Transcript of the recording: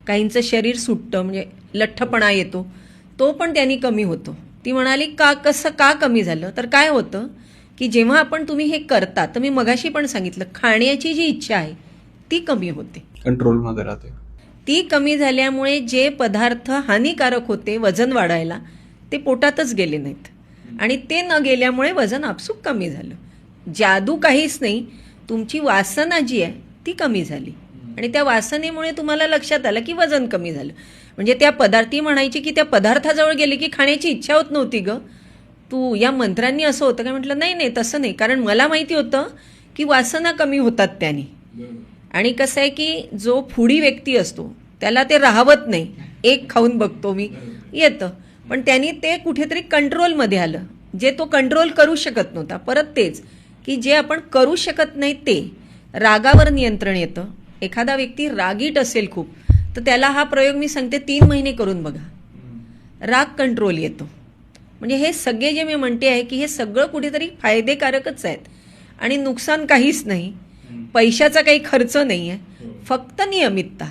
काहींचं शरीर सुटतं, म्हणजे लठ्ठपणा येतो, तो पण त्यांनी कमी होतो. ती म्हणाली कसं का कमी झालं, तर काय होतं की जेव्हा तुम्ही हे करता, तर मी मगाशी पण सांगितलं, खाण्याची जी इच्छा आहे ती कमी होते, कंट्रोलमध्ये राहते. ती कमी झाल्यामुळे जे पदार्थ हानिकारक होते वजन वाढायला, ते पोटातच गेले नाहीत आणि ते न गेल्यामुळे वजन आपसूक कमी झालं. जादू काहीच नाही, तुमची वासना जी आहे ती कमी झाली आणि त्या वासनेमुळे तुम्हाला लक्षात आलं की वजन कमी झालं. म्हणजे त्या पदार्थी म्हणायची की त्या पदार्थाजवळ गेले की खाण्याची इच्छा होत नव्हती ग, तू या मंत्रांनी असं होतं का? म्हटलं नाही नाही, तसं नाही, कारण मला माहिती होतं की वासना कमी होतात त्याने. आणि कसं आहे की जो फुडी व्यक्ती असतो त्याला ते राहवत नाही, एक खाऊन बघतो मी, येतं, पण त्यांनी ते कुठेतरी कंट्रोलमध्ये आलं, जे तो कंट्रोल करू शकत नव्हता. परत तेच की जे आपण करू शकत नाही ते, रागावर नियंत्रण येतं. एखादा व्यक्ती रागीट असेल खूप, तर त्याला हा प्रयोग मी सांगते 3 महिने करून बघा, राग कंट्रोल येतो. म्हणजे हे सगळे जे मी म्हणते आहे की हे सगळं कुठेतरी फायदेकारकच आहेत आणि नुकसान काहीच नाही, पैशाचा काही खर्च नाही आहे, फक्त नियमितता.